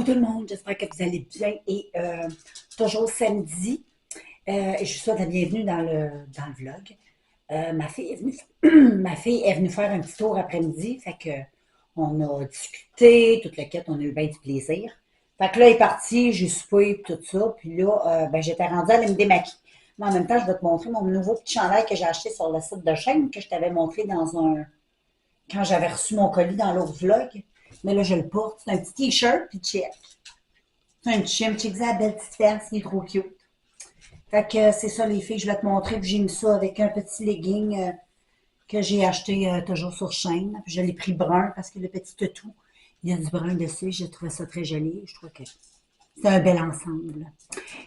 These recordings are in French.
Coucou tout le monde, j'espère que vous allez bien et toujours samedi, je vous souhaite la bienvenue dans le vlog. Ma fille est venue, ma fille est venue faire un petit tour après-midi, fait que on a discuté, toute la quête, on a eu bien du plaisir. Fait que là, elle est partie, j'ai soupé tout ça, puis là, ben, j'étais rendue à aller me démaquiller. Mais en même temps, je vais te montrer mon nouveau petit chandail que j'ai acheté sur le site de chaîne, que je t'avais montré quand j'avais reçu mon colis dans l'autre vlog. Mais là, je le porte. C'est un petit t-shirt, puis check. C'est un petit chien, check ça, la belle petite fesse, il est trop cute. Fait que c'est ça, les filles, je vais te montrer. Puis j'ai mis ça avec un petit legging que j'ai acheté toujours sur chaîne. Puis je l'ai pris brun parce que le petit toutou, il y a du brun dessus. J'ai trouvé ça très joli. Je trouve que c'est un bel ensemble.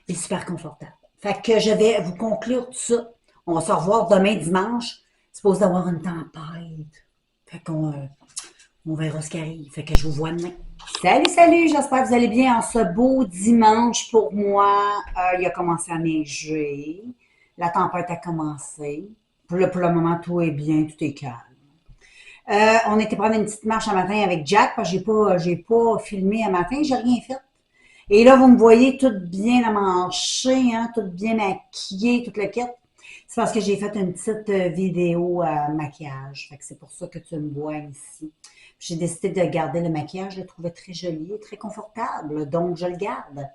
Il est super confortable. Fait que je vais vous conclure tout ça. On va se revoir demain dimanche. C'est supposé d'avoir une tempête. Fait qu'on on verra ce qui arrive. Fait que je vous vois demain. Salut, salut! J'espère que vous allez bien en ce beau dimanche pour moi. Il a commencé à neiger. La tempête a commencé. Pour le moment, tout est bien, tout est calme. On était prendre une petite marche un matin avec Jack parce que j'ai pas filmé un matin, j'ai rien fait. Et là, vous me voyez toute bien amanchée, hein, toute bien maquillée, toute le kit. C'est parce que j'ai fait une petite vidéo maquillage. Fait que c'est pour ça que tu me vois ici. J'ai décidé de garder le maquillage. Je le trouvais très joli et très confortable. Donc, je le garde.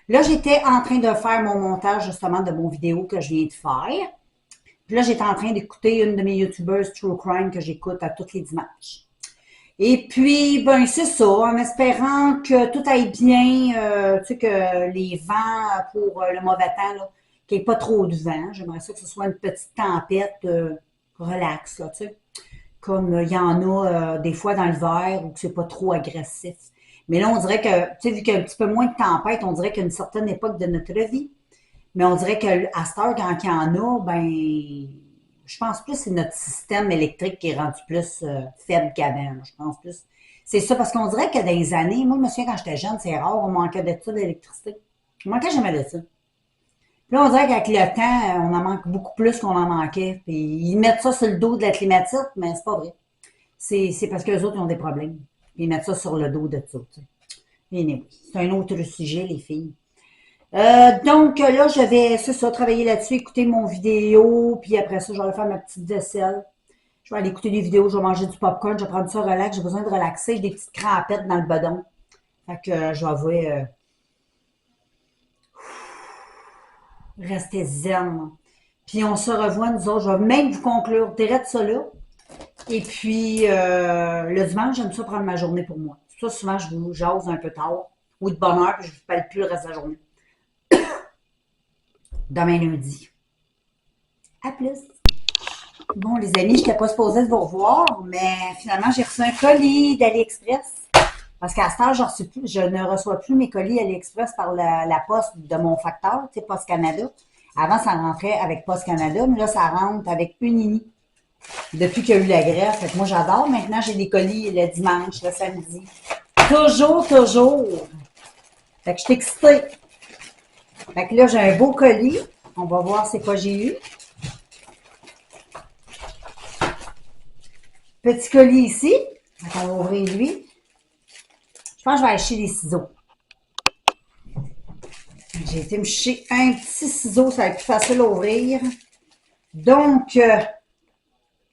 Là, j'étais en train de faire mon montage, justement, de mon vidéo que je viens de faire. Puis là, j'étais en train d'écouter une de mes YouTubers True Crime que j'écoute à tous les dimanches. Et puis, ben, c'est ça, en espérant que tout aille bien, tu sais, que les vents pour le mauvais temps, là, qu'il n'y ait pas trop de vent. J'aimerais ça que ce soit une petite tempête relax, là, tu sais. Comme il y en a des fois dans l'hiver où c'est pas trop agressif. Mais là, on dirait que, tu sais, vu qu'il y a un petit peu moins de tempête, on dirait qu'à une certaine époque de notre vie, mais on dirait qu'à cette heure, quand il y en a, ben, je pense plus que c'est notre système électrique qui est rendu plus faible qu'avant. Je pense plus. C'est ça, parce qu'on dirait que dans les années, moi, je me souviens quand j'étais jeune, c'est rare, on manquait de ça, d'électricité. On manquait jamais de ça. Puis là, on dirait qu'avec le temps, on en manque beaucoup plus qu'on en manquait. Puis ils mettent ça sur le dos de la climatique, mais c'est pas vrai. C'est parce qu'eux autres, ils ont des problèmes. Puis ils mettent ça sur le dos de tout. Anyway, c'est un autre sujet, les filles. Donc là, je vais, c'est ça, travailler là-dessus, écouter mon vidéo, puis après ça, je vais aller faire ma petite vaisselle. Je vais aller écouter des vidéos, je vais manger du popcorn, je vais prendre ça relax, j'ai besoin de relaxer, j'ai des petites crampettes dans le bedon. Fait que je vais avouer, rester zen. Puis on se revoit, nous autres, je vais même vous conclure direct ça là. Et puis le dimanche, j'aime ça prendre ma journée pour moi. Ça, souvent, je vous jase un peu tard, ou de bonne heure, puis je ne vous parle plus le reste de la journée. Demain lundi. À plus! Bon, les amis, je n'étais pas supposée de vous revoir, mais finalement, j'ai reçu un colis d'AliExpress. Parce qu'à ce temps, je ne reçois plus mes colis AliExpress par la poste de mon facteur, tu sais, Poste Canada. Avant, ça rentrait avec Poste Canada, mais là, ça rentre avec Unini. Depuis qu'il y a eu la grève. Fait que moi, j'adore. Maintenant, j'ai des colis le dimanche, le samedi. Toujours, toujours. Fait que je suis excitée. Fait que là, j'ai un beau colis. On va voir c'est quoi j'ai eu. Petit colis ici. On va ouvrir lui. Je pense que je vais acheter des ciseaux. J'ai été me chercher un petit ciseau, ça va être plus facile à ouvrir. Donc,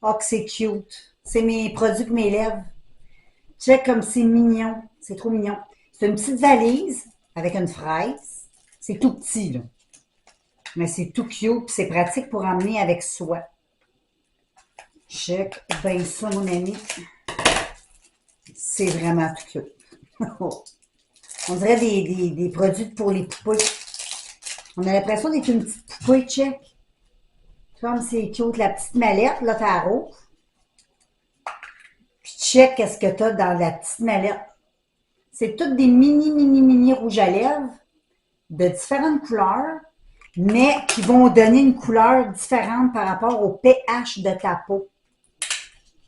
oh que c'est cute. C'est mes produits pour mes lèvres. Check comme c'est mignon. C'est trop mignon. C'est une petite valise avec une fraise. C'est tout petit, là. Mais c'est tout cute, puis c'est pratique pour emmener avec soi. Check ben ça, mon ami. C'est vraiment tout cute. On dirait des produits pour les poupées. On a l'impression d'être une petite poupée, check. Comme c'est cute, la petite mallette, là, t'as rouge. Puis check qu'est-ce que t'as dans la petite mallette. C'est toutes des mini rouges à lèvres de différentes couleurs, mais qui vont donner une couleur différente par rapport au pH de ta peau.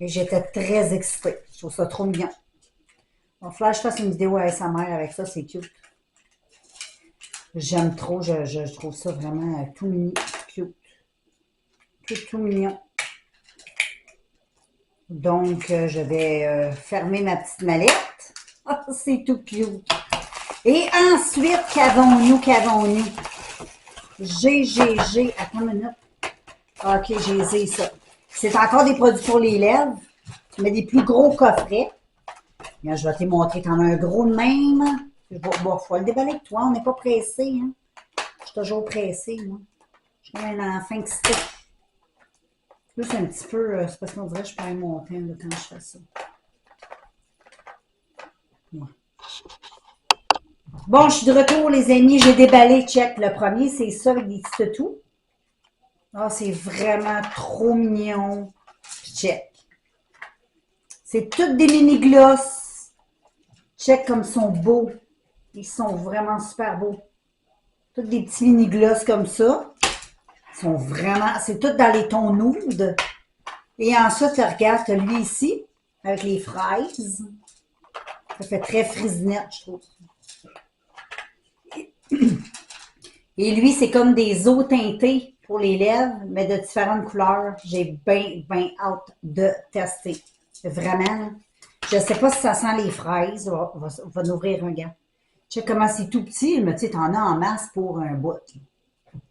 Et j'étais très excitée. Je trouve ça trop mignon. Il va falloir que je fasse une vidéo avec sa mère avec ça, c'est cute. J'aime trop, je trouve ça vraiment tout mignon, cute. Tout mignon. Donc, je vais fermer ma petite mallette. Ah, c'est tout cute. Et ensuite, qu'avons-nous? G. Attends une minute. OK, j'ai ça. C'est encore des produits pour les lèvres, mais des plus gros coffrets. Là, je vais te montrer. T'en as un gros de même. Bon, faut le déballer avec toi. On n'est pas pressé, hein. Je suis toujours pressée, moi. Je suis comme un enfant excité. Plus un petit peu, c'est parce qu'on dirait que je perds mon temps là, quand je fais ça. Ouais. Bon, je suis de retour, les amis. J'ai déballé, check. Le premier, c'est ça avec des petits tatous. Ah, c'est vraiment trop mignon. Check. C'est toutes des mini-glosses. Check comme ils sont beaux. Ils sont vraiment super beaux. Toutes des petits mini-glosses comme ça. Ils sont vraiment... C'est tout dans les tons nude. Et ensuite, regarde, lui ici, avec les fraises. Ça fait très frisinette, je trouve. Et lui, c'est comme des eaux teintées pour les lèvres, mais de différentes couleurs. J'ai bien hâte de tester. Vraiment. Je ne sais pas si ça sent les fraises. On va ouvrir un gars. Je sais comment c'est tout petit, mais tu sais, t'en as en masse pour un bout.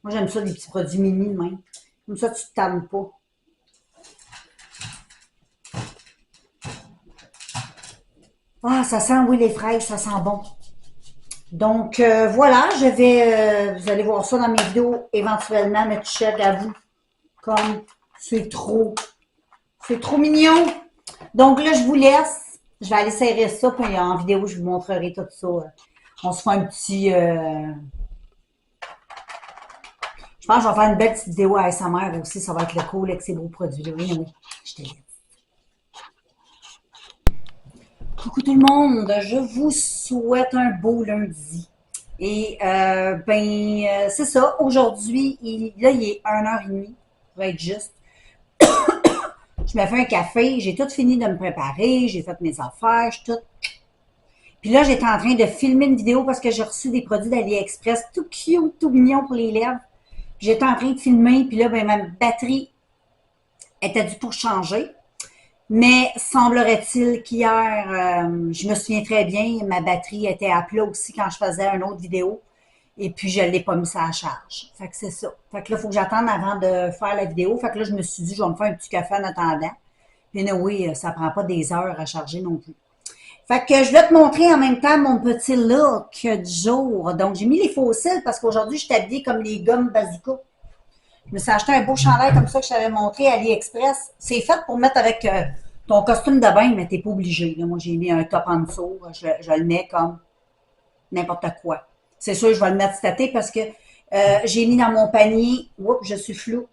Moi, j'aime ça, des petits produits mini de même. Comme ça, tu ne te tannes pas. Ah, ça sent, oui, les fraises, ça sent bon. Donc, voilà, vous allez voir ça dans mes vidéos éventuellement, mais tu check à vous. Comme, c'est trop mignon. Donc là, je vous laisse. Je vais aller serrer ça, puis en vidéo, je vous montrerai tout ça. On se fait un petit... Je pense que je vais faire une belle petite vidéo à ASMR aussi. Ça va être le cool avec ces beaux produits-là. Oui, oui, je te laisse. Coucou tout le monde, je vous souhaite un beau lundi. Et c'est ça, aujourd'hui, là il est 1h30, pour être juste. Je me fais un café, j'ai tout fini de me préparer, j'ai fait mes affaires, tout. Puis là, j'étais en train de filmer une vidéo parce que j'ai reçu des produits d'AliExpress tout cute, tout mignon pour les lèvres. J'étais en train de filmer, puis là, ben, ma batterie était due pour changer. Mais semblerait-il qu'hier, je me souviens très bien, ma batterie était à plat aussi quand je faisais une autre vidéo. Et puis, je ne l'ai pas mis à la charge. Fait que c'est ça. Fait que là, il faut que j'attende avant de faire la vidéo. Fait que là, je me suis dit, je vais me faire un petit café en attendant. Puis, oui, ça prend pas des heures à charger non plus. Fait que je vais te montrer en même temps mon petit look du jour. Donc, j'ai mis les faux cils parce qu'aujourd'hui, je suis habillée comme les gommes Basico. Je me suis acheté un beau chandail comme ça que je t'avais montré à AliExpress. C'est fait pour mettre avec ton costume de bain, mais t'es pas obligé. Là. Moi, j'ai mis un top en dessous. Je le mets comme n'importe quoi. C'est sûr, je vais le mettre cet été parce que j'ai mis dans mon panier, oups, je suis floue.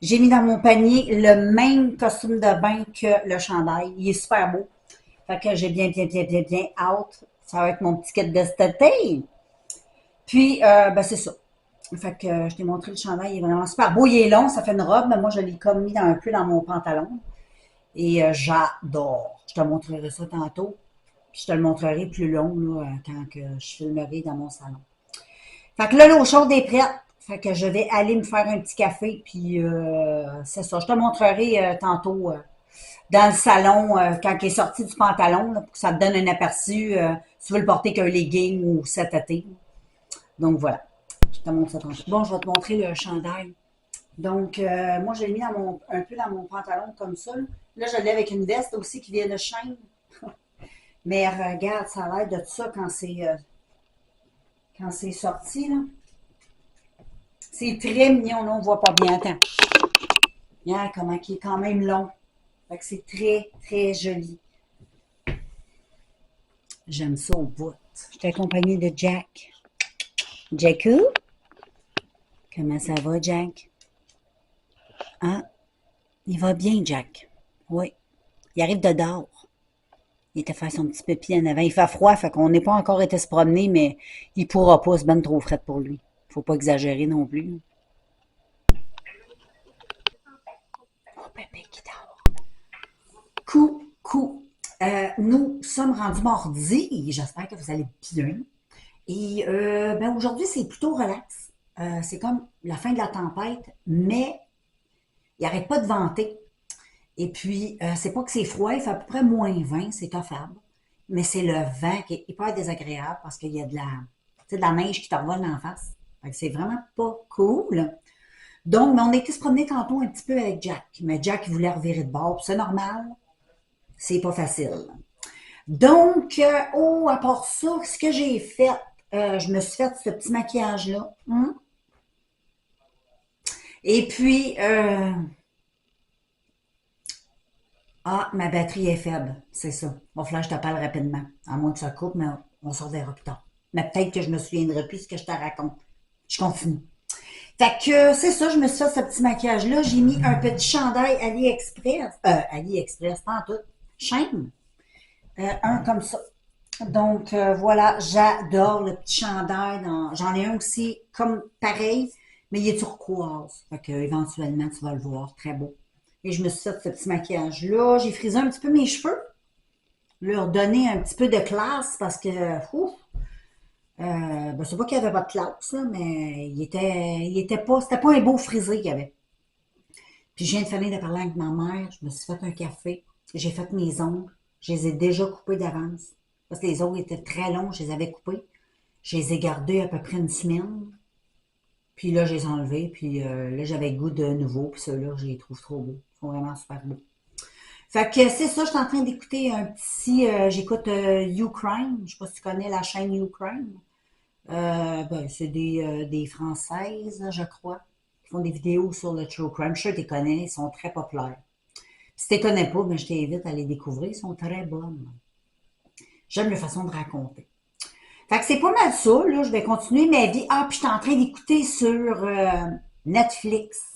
J'ai mis dans mon panier le même costume de bain que le chandail. Il est super beau. Fait que j'ai bien hâte. Ça va être mon petit kit de cet été. Puis, c'est ça. Fait que je t'ai montré le chandail, il est vraiment super beau. Il est long, ça fait une robe, mais moi, je l'ai comme mis un peu dans mon pantalon. Et j'adore. Je te montrerai ça tantôt. Puis je te le montrerai plus long là, quand que je filmerai dans mon salon. Fait que là, l'eau chaude est prête. Fait que je vais aller me faire un petit café. Puis c'est ça. Je te montrerai tantôt dans le salon quand il est sorti du pantalon là, pour que ça te donne un aperçu si tu veux le porter qu'un legging ou cet été. Donc voilà. Je te montre ça tantôt. Bon, je vais te montrer le chandail. Donc, moi, je l'ai mis un peu dans mon pantalon comme ça. Là, je l'ai avec une veste aussi qui vient de chaîne. Mais regarde, ça a l'air de ça quand c'est sorti, là. C'est très mignon, là, on ne voit pas bien. Attends. Regarde comment il est quand même long. Fait que c'est très joli. J'aime ça au bout. Je suis accompagnée de Jack. Jacku? Comment ça va, Jack? Hein? Il va bien, Jack. Oui. Il arrive de dehors. Il était faire son petit pipi en avant. Il fait froid, fait qu'on n'est pas encore été se promener, mais il pourra pas, c'est ben trop frais pour lui. Faut pas exagérer non plus. Oh, bébé qui dort. Coucou. Nous sommes rendus mardi et j'espère que vous allez bien. Et aujourd'hui, c'est plutôt relax. C'est comme la fin de la tempête, mais il n'arrête pas de venter. Et puis, c'est pas que c'est froid, il fait à peu près -20, c'est toffable. mais c'est le vent qui est hyper désagréable parce qu'il y a de la neige qui te revole en face. Fait que c'est vraiment pas cool. Donc, mais on a été se promener tantôt un petit peu avec Jack. Mais Jack, il voulait revirer de bord, puis c'est normal. C'est pas facile. Donc, à part ça, ce que j'ai fait, je me suis fait ce petit maquillage-là. Et puis, ma batterie est faible, c'est ça. Il va falloir que je te parle rapidement. À moins que ça coupe, mais on se reverra plus tard. Mais peut-être que je me souviendrai plus ce que je te raconte. Je continue. Fait que c'est ça, je me suis fait ce petit maquillage-là. J'ai mis un petit chandail AliExpress, pas en tout. Chaîne. Un comme ça. Donc voilà, j'adore le petit chandail. J'en ai un aussi comme pareil, mais il est turquoise. Fait que éventuellement, tu vas le voir. Très beau. Et je me suis fait ce petit maquillage-là. J'ai frisé un petit peu mes cheveux. Leur donner un petit peu de classe parce que, c'est pas qu'il n'y avait pas de classe, là, mais il était pas, c'était pas un beau frisé qu'il y avait. Puis je viens de finir de parler avec ma mère, je me suis fait un café, j'ai fait mes ongles, je les ai déjà coupés d'avance. Parce que les ongles étaient très longs, je les avais coupés. Je les ai gardés à peu près une semaine. Puis là, je les ai enlevés, puis là, j'avais le goût de nouveau, puis ceux-là, je les trouve trop beaux. Ils sont vraiment super beaux. Fait que c'est ça, je suis en train d'écouter un petit. J'écoute Ukraine. Je sais pas si tu connais la chaîne Ukraine. C'est des Françaises, je crois, qui font des vidéos sur le true crime. Je suis sûr que tu les connais, ils sont très populaires. Si tu les connais pas, ben, je t'invite à les découvrir, ils sont très bonnes. J'aime la façon de raconter. Fait que c'est pas mal ça, là, je vais continuer ma vie. Ah, puis je suis en train d'écouter sur Netflix.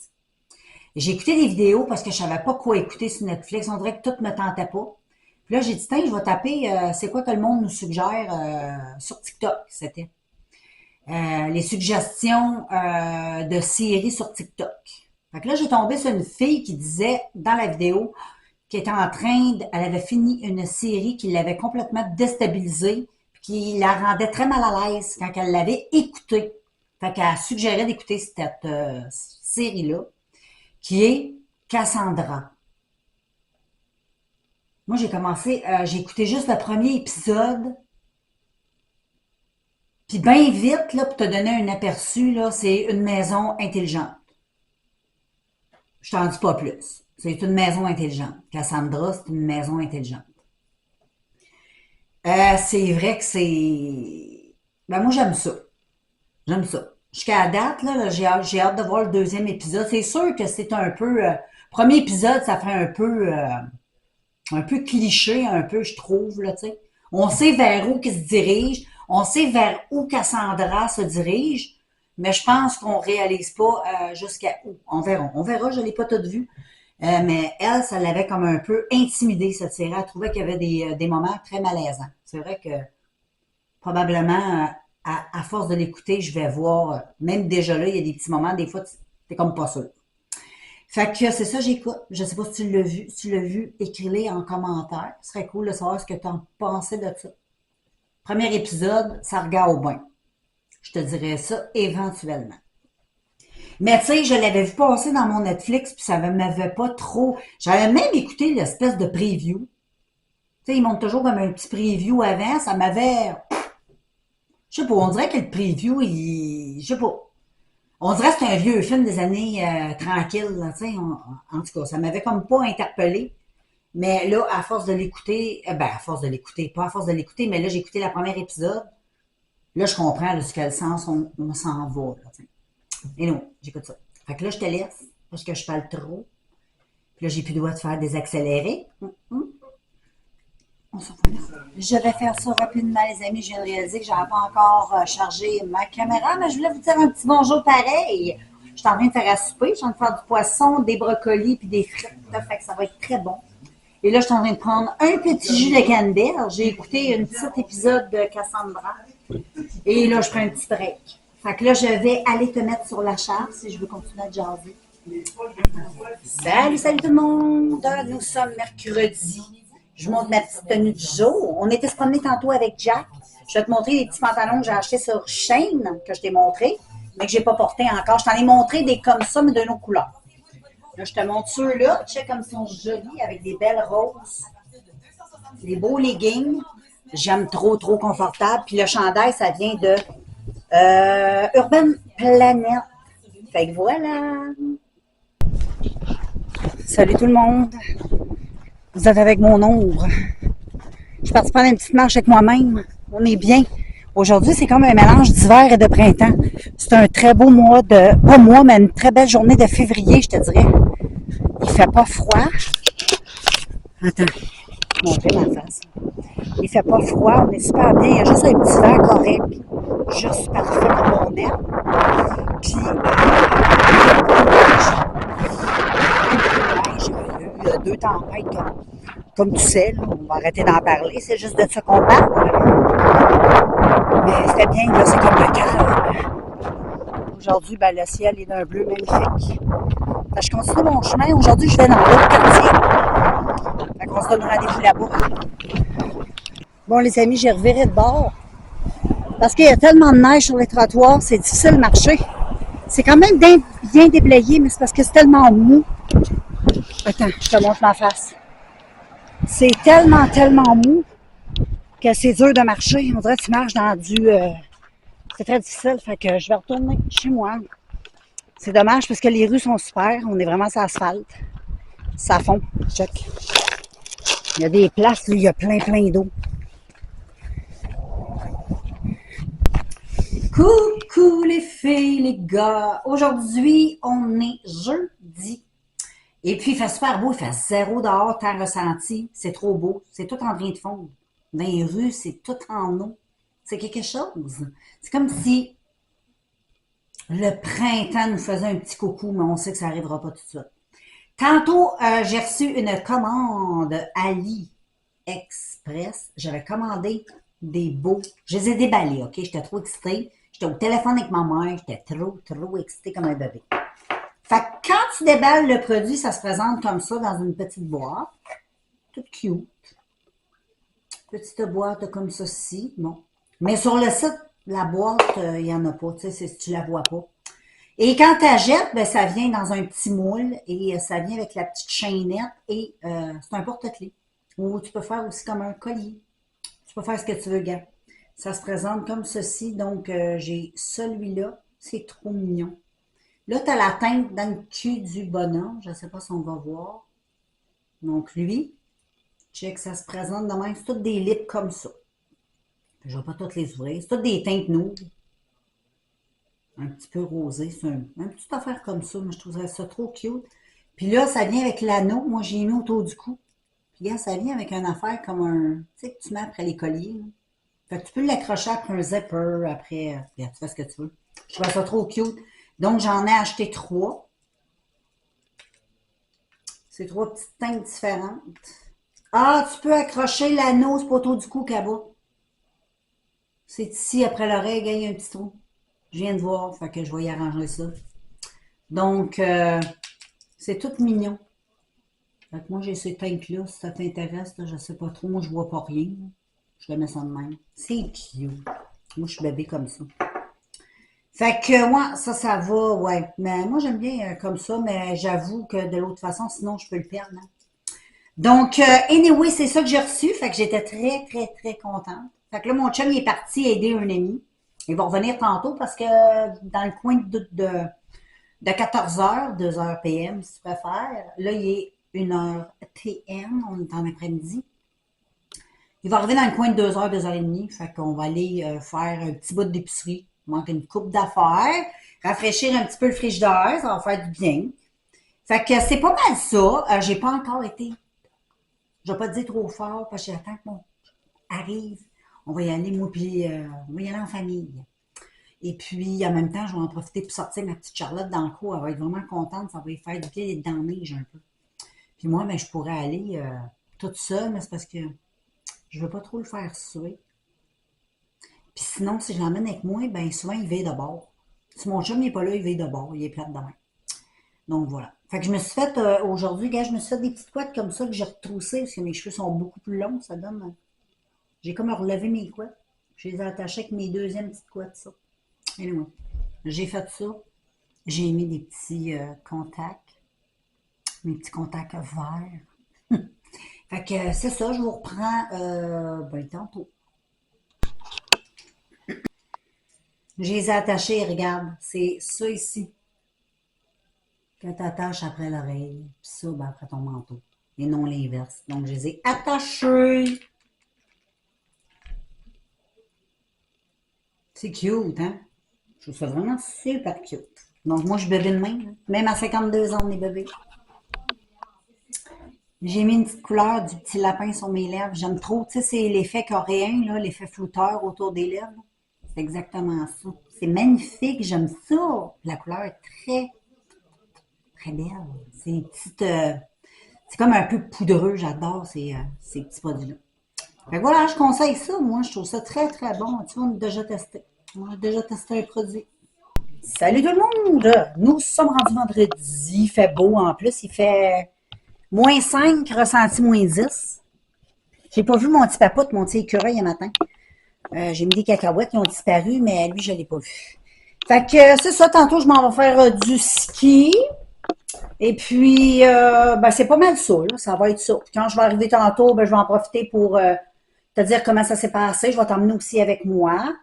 J'ai écouté des vidéos parce que je savais pas quoi écouter sur Netflix. On dirait que tout me tentait pas. Puis là, j'ai dit, tiens, je vais taper c'est quoi que le monde nous suggère sur TikTok, c'était. Les suggestions de séries sur TikTok. Fait que là, j'ai tombé sur une fille qui disait dans la vidéo qu'elle était en train elle avait fini une série qui l'avait complètement déstabilisée, puis qui la rendait très mal à l'aise quand elle l'avait écoutée. Fait qu'elle suggérait d'écouter cette série-là, qui est Cassandra. Moi, j'ai écouté juste le premier épisode, puis bien vite, là, pour te donner un aperçu, là, c'est une maison intelligente. Je t'en dis pas plus. C'est une maison intelligente. Cassandra, c'est une maison intelligente. C'est vrai que c'est. Ben moi j'aime ça. J'aime ça. Jusqu'à la date, là, j'ai hâte de voir le deuxième épisode. C'est sûr que c'est un peu. Premier épisode, ça fait un peu cliché, un peu, je trouve, là, tu sais. On sait vers où qu'il se dirige, on sait vers où Cassandra se dirige, mais je pense qu'on réalise pas jusqu'à où. On verra, je l'ai pas toute vue. Mais elle, ça l'avait comme un peu intimidée, cette série. Elle trouvait qu'il y avait des moments très malaisants. C'est vrai que probablement, à force de l'écouter, je vais voir, même déjà là, il y a des petits moments, des fois, t'es comme pas sûr. Fait que c'est ça, j'écoute. Je sais pas si tu l'as vu. Si tu l'as vu, écris-le en commentaire. Ce serait cool de savoir ce que tu en pensais de ça. Premier épisode, ça regarde bien. Je te dirais ça éventuellement. Mais tu sais, je l'avais vu passer dans mon Netflix, puis ça ne m'avait pas trop. J'avais même écouté l'espèce de preview. Tu sais, ils montent toujours comme un petit preview avant. Ça m'avait. Je sais pas, on dirait que le preview, je sais pas. On dirait que c'est un vieux film des années tranquilles, là, tu sais. En tout cas, ça m'avait comme pas interpellé. Mais là, à force de l'écouter, à force de l'écouter, pas à force de l'écouter, mais là, j'ai écouté la première épisode. Là, je comprends là, ce quel sens on s'en va, là, tu sais. Et non, j'écoute ça. Fait que là, je te laisse, parce que je parle trop. Puis là, j'ai plus le droit de faire des accélérés. On s'en fout. Je vais faire ça rapidement, les amis. Je viens de réaliser que je n'avais pas encore chargé ma caméra, mais je voulais vous dire un petit bonjour pareil. Je suis en train de faire à souper. Je suis en train de faire du poisson, des brocolis puis des frites. Fait que ça va être très bon. Et là, je suis en train de prendre un petit jus de canneberge. J'ai écouté un petit épisode de Cassandra. Et là, je prends un petit break. Fait que là, je vais aller te mettre sur la charge si je veux continuer à jaser. Salut, salut tout le monde! Nous sommes mercredi. Je vous montre ma petite tenue du jour. On était se promener tantôt avec Jack. Je vais te montrer les petits pantalons que j'ai achetés sur Shein, que je t'ai montré, mais que je n'ai pas porté encore. Je t'en ai montré des comme ça, mais de nos couleurs. Là, je te montre ceux-là. Check comme ils sont jolis, avec des belles roses. Des beaux leggings. J'aime trop, trop confortable. Puis le chandail, ça vient de Urban Planet. Fait que voilà. Salut tout le monde. Vous êtes avec mon ombre. Je suis partie prendre une petite marche avec moi-même. On est bien. Aujourd'hui, c'est comme un mélange d'hiver et de printemps. C'est un très beau mois de... Pas mois, mais une très belle journée de février, je te dirais. Il fait pas froid. Attends, je vais montrer ma face. Il fait pas froid, on est super bien. Il y a juste un petit vent correct. Juste parfait comme on aime. Puis, j'ai eu deux tempêtes comme tu sais. Là, on va arrêter d'en parler. C'est juste de ça qu'on parle. Mais c'était bien, là, c'est comme le calme. Aujourd'hui, ben, le ciel est d'un bleu magnifique. Fait que je continue mon chemin. Aujourd'hui, je vais dans l'autre quartier. Fait qu'on se donne rendez-vous là-bas. Bon, les amis, j'ai reviré de bord. Parce qu'il y a tellement de neige sur les trottoirs, c'est difficile de marcher. C'est quand même bien déblayé, mais c'est parce que c'est tellement mou. Attends, je te montre ma face. C'est tellement mou que c'est dur de marcher. On dirait que tu marches dans du... c'est très difficile, fait que je vais retourner chez moi. C'est dommage parce que les rues sont super. On est vraiment sur l'asphalte. Ça fond. Check. Il y a des places, là, il y a plein d'eau. Coucou les filles, les gars. Aujourd'hui, on est jeudi. Et puis, il fait super beau. Il fait 0 dehors, temps ressenti. C'est trop beau. C'est tout en train de fondre. Dans les rues, c'est tout en eau. C'est quelque chose. C'est comme si le printemps nous faisait un petit coucou, mais on sait que ça n'arrivera pas tout de suite. Tantôt, j'ai reçu une commande AliExpress. J'avais commandé des beaux. Je les ai déballés, OK? J'étais trop excitée. J'étais au téléphone avec ma mère. J'étais trop excitée comme un bébé. Fait que quand tu déballes le produit, ça se présente comme ça dans une petite boîte. Toute cute. Petite boîte comme ceci. Bon. Mais sur le site, la boîte, il n'y en a pas. Tu sais, tu la vois pas. Et quand tu achètes, ben, ça vient dans un petit moule et ça vient avec la petite chaînette et c'est un porte-clés. Ou tu peux faire aussi comme un collier. Tu peux faire ce que tu veux, gars. Ça se présente comme ceci. Donc, j'ai celui-là. C'est trop mignon. Là, tu as la teinte dans le cul du bonhomme. Je ne sais pas si on va voir. Donc, lui, check, ça se présente de même. C'est toutes des lips comme ça. Je ne vais pas toutes les ouvrir. C'est toutes des teintes nudes. Un petit peu rosé. C'est une petite affaire comme ça, mais je trouverais ça trop cute. Puis là, ça vient avec l'anneau. Moi, j'ai mis autour du cou. Puis là, ça vient avec une affaire comme un... Tu sais, que tu mets après les colliers. Là. Fait que tu peux l'accrocher après un zipper, après... Regarde, tu fais ce que tu veux. Je trouve ça trop cute. Donc, j'en ai acheté 3. C'est 3 petites teintes différentes. Ah, tu peux accrocher l'anneau, c'est pas autour du cou qu'à-bas. C'est ici, après l'oreille, il y a un petit trou. Je viens de voir, fait que je vais y arranger ça. Donc, c'est tout mignon. Fait que moi, j'ai ces teintes-là, si ça t'intéresse, je sais pas trop. Moi, je vois pas rien. Je le mets ça de même. C'est cute. Moi, je suis bébé comme ça. Fait que, moi, ça va, ouais. Mais moi, j'aime bien comme ça, mais j'avoue que de l'autre façon, sinon, je peux le perdre. Hein. Donc, anyway, c'est ça que j'ai reçu. Fait que j'étais très contente. Fait que là, mon chum, il est parti aider un ami. Il va revenir tantôt parce que dans le coin de 14h, 2h PM, si tu préfères, là, il est 1h TM, on est en après-midi. Il va arriver dans le coin de 2h, 2h30. Fait qu'on va aller faire un petit bout d'épicerie. Il manque une coupe d'affaires. Rafraîchir un petit peu le frigidaire, ça va faire du bien. Fait que c'est pas mal ça. J'ai pas encore été. Je vais pas te dire trop fort parce que j'attends que mon arrive. On va y aller, moi, puis on va y aller en famille. Et puis, en même temps, je vais en profiter pour sortir ma petite Charlotte dans le cours. Elle va être vraiment contente. Ça va lui faire du bien d'être dans le neige un peu. Puis moi, ben, je pourrais aller toute seule, mais c'est parce que je veux pas trop le faire suer. Puis sinon, si je l'emmène avec moi, ben souvent, il veille de bord. Si mon chum n'est pas là, il veille de bord. Il est plate demain. Donc voilà. Fait que je me suis fait, aujourd'hui, gars, je me suis fait des petites couettes comme ça que j'ai retroussées parce que mes cheveux sont beaucoup plus longs. Ça donne... J'ai comme relevé mes couettes. Je les ai attachées avec mes deuxièmes petites couettes, ça. Anyway, j'ai fait ça. J'ai mis des petits contacts. Mes petits contacts verts. Fait que c'est ça, je vous reprends ben, tantôt. Je les ai attachés, regarde. C'est ça ici que tu attaches après l'oreille. Puis ça, ben, après ton manteau. Et non l'inverse. Donc, je les ai attachés. C'est cute, hein? Je trouve ça vraiment super cute. Donc, moi, je bébé de même. Même à 52 ans, on est bébé. J'ai mis une petite couleur du petit lapin sur mes lèvres. J'aime trop. Tu sais, c'est l'effet coréen, là, l'effet flouteur autour des lèvres. C'est exactement ça. C'est magnifique. J'aime ça. La couleur est très, très belle. C'est une petite, c'est comme un peu poudreux. J'adore ces petits produits-là. Fait que voilà, je conseille ça. Moi, je trouve ça très, très bon. Tu vois, on a déjà testé. On a déjà testé un produit. Salut tout le monde! Nous sommes rendus vendredi. Il fait beau en plus. Il fait -5, ressenti -10. J'ai pas vu mon petit papoute, mon petit écureuil un matin. J'ai mis des cacahuètes, ils ont disparu, mais lui, je l'ai pas vu. Fait que c'est ça, tantôt, je m'en vais faire du ski. Et puis, ben, c'est pas mal ça, là. Ça va être ça. Puis quand je vais arriver tantôt, ben, je vais en profiter pour te dire comment ça s'est passé. Je vais t'emmener aussi avec moi.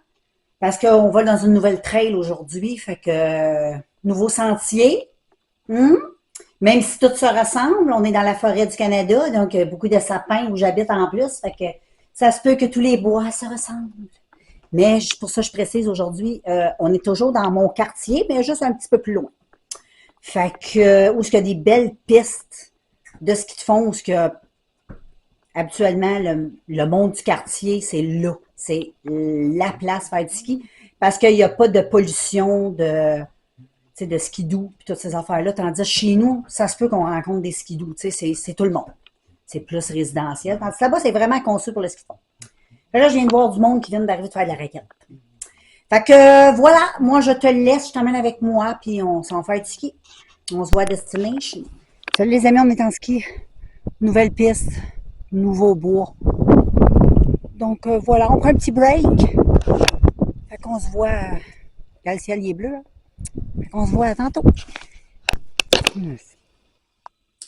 Parce qu'on va dans une nouvelle trail aujourd'hui. Fait que, nouveau sentier. Hum? Même si tout se ressemble, on est dans la forêt du Canada, donc beaucoup de sapins où j'habite en plus. Fait que ça se peut que tous les bois se ressemblent. Mais pour ça, je précise aujourd'hui, on est toujours dans mon quartier, mais juste un petit peu plus loin. Fait que, où est-ce qu'il y a des belles pistes de ski de fond, où ce que habituellement le monde du quartier, c'est là. C'est la place faire du ski. Parce qu'il n'y a pas de pollution, de skidoo, puis toutes ces affaires-là. Tandis que chez nous, ça se peut qu'on rencontre des skidoo, c'est tout le monde. C'est plus résidentiel. Tandis que là-bas, c'est vraiment conçu pour le ski de fond. Là, je viens de voir du monde qui vient d'arriver de faire de la raquette. Fait que voilà, moi je te laisse, je t'emmène avec moi, puis on s'en fait du ski. On se voit à Destination. Salut les amis, on est en ski. Nouvelle piste, nouveau bois. Donc voilà, on prend un petit break. Fait qu'on se voit. Là, le ciel il est bleu. Hein? Fait qu'on se voit à tantôt.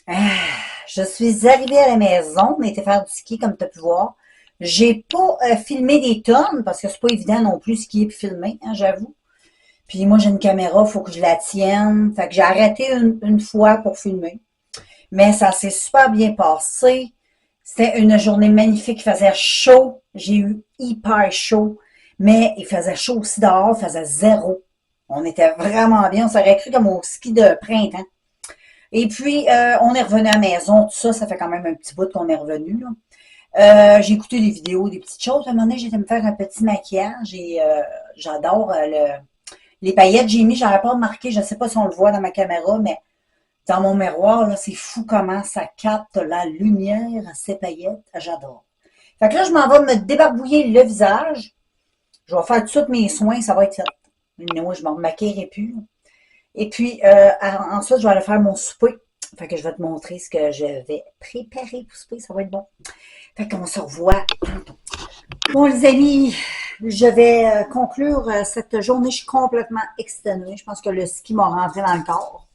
Ah, je suis arrivée à la maison, on était faire du ski comme tu as pu voir. J'ai pas filmé des tonnes parce que c'est pas évident non plus skier et filmer, hein, j'avoue. Puis moi j'ai une caméra, il faut que je la tienne. Fait que j'ai arrêté une fois pour filmer. Mais ça s'est super bien passé. C'était une journée magnifique, il faisait chaud. J'ai eu hyper chaud. Mais il faisait chaud aussi dehors, il faisait zéro. On était vraiment bien, on s'aurait cru comme au ski de printemps. Et puis, on est revenu à la maison, tout ça, ça fait quand même un petit bout qu'on est revenu, là. J'ai écouté des vidéos, des petites choses. À un moment donné, j'ai été me faire un petit maquillage et j'adore les paillettes. J'ai mis, j'aurais pas remarqué, je ne sais pas si on le voit dans ma caméra, mais dans mon miroir, là, c'est fou comment ça capte la lumière, ces paillettes. J'adore. Fait que là, je m'en vais me débarbouiller le visage. Je vais faire tout de suite mes soins, ça va être fait. Moi, je ne me remaquillerai plus. Et puis, ensuite, je vais aller faire mon souper. Fait que je vais te montrer ce que je vais préparer pour souper. Ça va être bon. Fait qu'on se revoit tantôt. Bon, les amis, je vais conclure cette journée. Je suis complètement exténuée. Je pense que le ski m'a rentré dans le corps.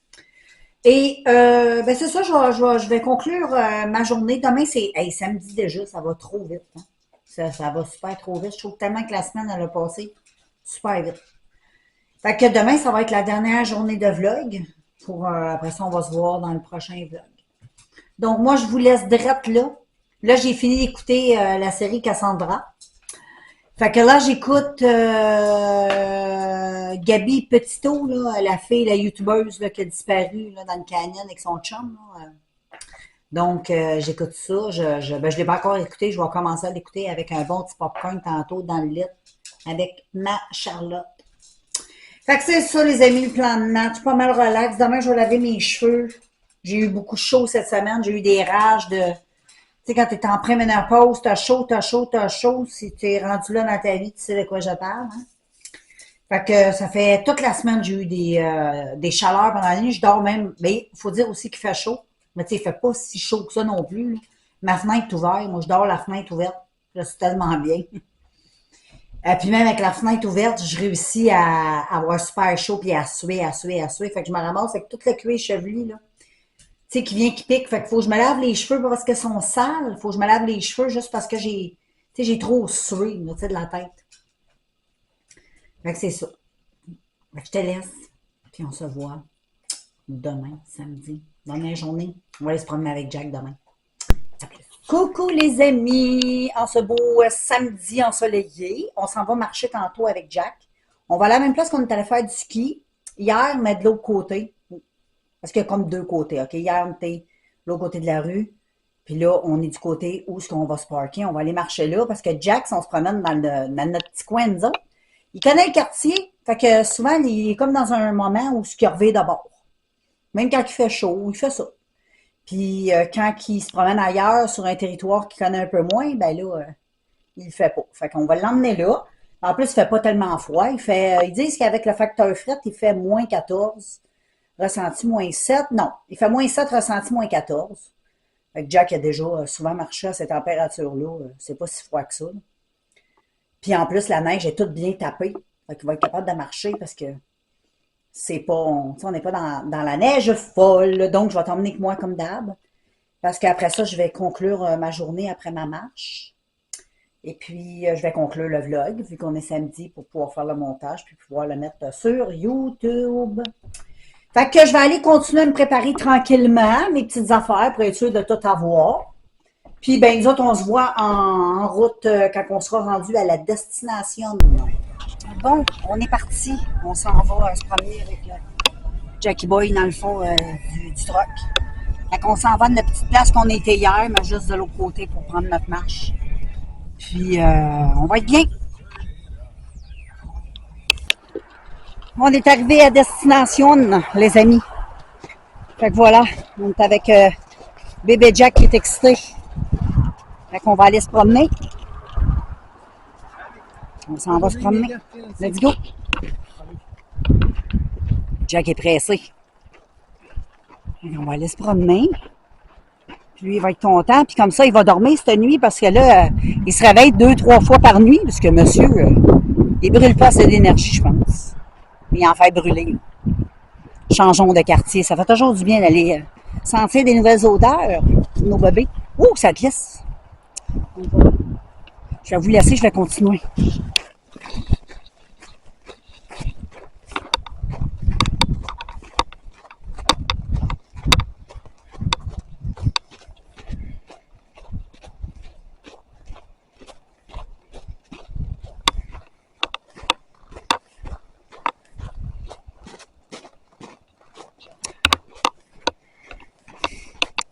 Et ben c'est ça, je vais conclure ma journée. Demain, c'est samedi déjà, ça va trop vite. Hein? Ça va super trop vite. Je trouve tellement que la semaine, elle a passé super vite. Fait que demain, ça va être la dernière journée de vlog. Après ça, on va se voir dans le prochain vlog. Donc, moi, je vous laisse direct là. Là, j'ai fini d'écouter la série Cassandra. Fait que là, j'écoute Gabi Petito, là, la fille, la youtubeuse là, qui a disparu là, dans le canyon avec son chum. Là. Donc, j'écoute ça. Ben, je l'ai pas encore écouté. Je vais commencer à l'écouter avec un bon petit popcorn tantôt dans le lit avec ma Charlotte. Fait que c'est ça, les amis, le plan de match. Pas mal relax. Demain, je vais laver mes cheveux. J'ai eu beaucoup chaud cette semaine. J'ai eu des rages de... Tu sais, quand tu es en préménopause, t'as chaud, t'as chaud, t'as chaud. Si tu es rendu là dans ta vie, tu sais de quoi je parle. Hein? Fait que ça fait toute la semaine, j'ai eu des chaleurs pendant la nuit. Je dors même. Mais il faut dire aussi qu'il fait chaud. Mais tu sais, il fait pas si chaud que ça non plus. Là. Ma fenêtre est ouverte. Moi, je dors la fenêtre ouverte. Je suis tellement bien. Puis même avec la fenêtre ouverte, je réussis à avoir super chaud puis à suer, à suer, à suer. Fait que je me ramasse avec tout le cuir chevelu, là. Tu sais, qui vient, qui pique. Fait qu'il faut que je me lave les cheveux pas parce qu'ils sont sales. Il faut que je me lave les cheveux juste parce que j'ai trop sué, là, tu sais, de la tête. Fait que c'est ça. Je te laisse, puis on se voit demain, samedi. Bonne journée. On va aller se promener avec Jack demain. À plus. Coucou les amis! En ce beau samedi ensoleillé, on s'en va marcher tantôt avec Jack. On va à la même place qu'on est allé faire du ski. Hier, mais de l'autre côté. Parce qu'il y a comme deux côtés, OK? Hier, on était de l'autre côté de la rue. Puis là, on est du côté où est-ce qu'on va se parker. On va aller marcher là parce que Jack, si on se promène dans notre petit coin, nous autres, il connaît le quartier. Fait que souvent, il est comme dans un moment où il revient d'abord. Même quand il fait chaud, il fait ça. Puis quand il se promène ailleurs sur un territoire qu'il connaît un peu moins, ben là, il le fait pas. Fait qu'on va l'emmener là. En plus, il fait pas tellement froid. Ils disent qu'avec le facteur fret, il fait moins 14, ressenti moins 7. Non, il fait moins 7, ressenti moins 14. Fait que Jack a déjà souvent marché à cette température-là. C'est pas si froid que ça. Là. Puis en plus, la neige est toute bien tapée. Fait qu'il va être capable de marcher parce que c'est pas, on n'est pas dans la neige folle. Donc, je vais t'emmener avec moi comme d'hab. Parce qu'après ça, je vais conclure ma journée après ma marche. Et puis, je vais conclure le vlog, vu qu'on est samedi, pour pouvoir faire le montage, puis pouvoir le mettre sur YouTube. Fait que je vais aller continuer à me préparer tranquillement, mes petites affaires, pour être sûr de tout avoir. Puis, ben, nous autres, on se voit en route quand on sera rendu à la destination. Bon, on est parti. On s'en va se promener avec Jackie Boy dans le fond du truck. Fait qu'on s'en va de la petite place qu'on était hier, mais juste de l'autre côté pour prendre notre marche. Puis, on va être bien. On est arrivé à destination, les amis. Fait que voilà, on est avec bébé Jack qui est excité. Fait qu'on va aller se promener. On s'en va se promener. Let's go. Jack est pressé. On va aller se promener. Puis lui, il va être content. Puis comme ça, il va dormir cette nuit parce que là, il se réveille 2-3 fois par nuit parce que monsieur, il brûle pas assez d'énergie, je pense. Mais il en fait brûler. Changeons de quartier. Ça fait toujours du bien d'aller sentir des nouvelles odeurs, nos bébés. Oh, ça glisse. Je vais vous laisser, je vais continuer.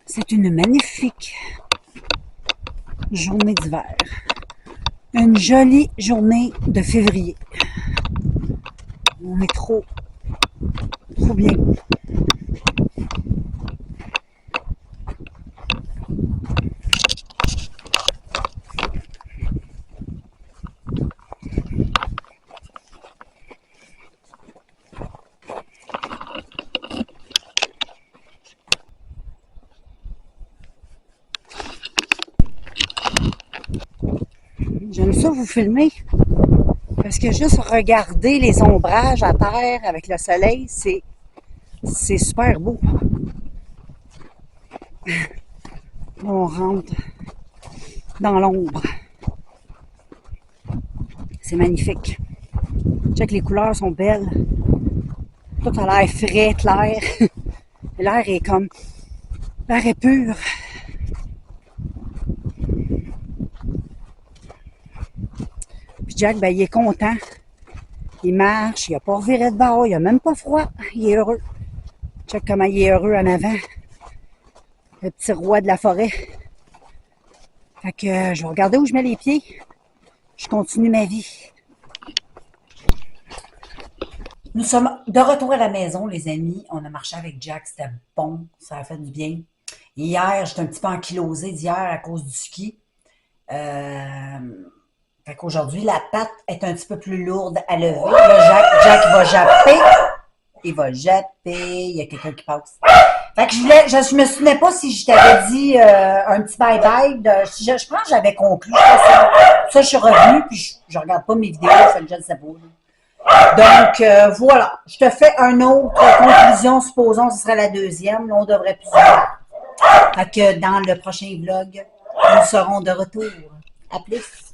C'est une magnifique journée d'hiver. Une jolie journée de février. On est trop bien. J'aime ça vous filmer parce que juste regarder les ombrages à terre avec le soleil, c'est super beau. On rentre dans l'ombre. C'est magnifique. Check, les couleurs sont belles. Tout a l'air frais, clair. L'air est comme... L'air est pur. Puis Jack, ben, il est content. Il marche, il n'a pas reviré de bord, il n'a même pas froid. Il est heureux. Check comment il est heureux en avant. Le petit roi de la forêt. Fait que je vais regarder où je mets les pieds. Je continue ma vie. Nous sommes de retour à la maison, les amis. On a marché avec Jack, c'était bon, ça a fait du bien. Hier, j'étais un petit peu ankylosée d'hier à cause du ski. Fait qu'aujourd'hui, la patte est un petit peu plus lourde à lever. Là, Jack va japper. Il va japper. Il y a quelqu'un qui passe. Fait que je me souvenais pas si je t'avais dit un petit bye-bye. Je pense que j'avais conclu. Ça, je suis revenue, puis je regarde pas mes vidéos, fait que je ne sais pas. Donc, voilà. Je te fais une autre conclusion. Supposons que ce serait la deuxième. Là, on devrait plus voir. Fait que dans le prochain vlog, nous serons de retour. À plus.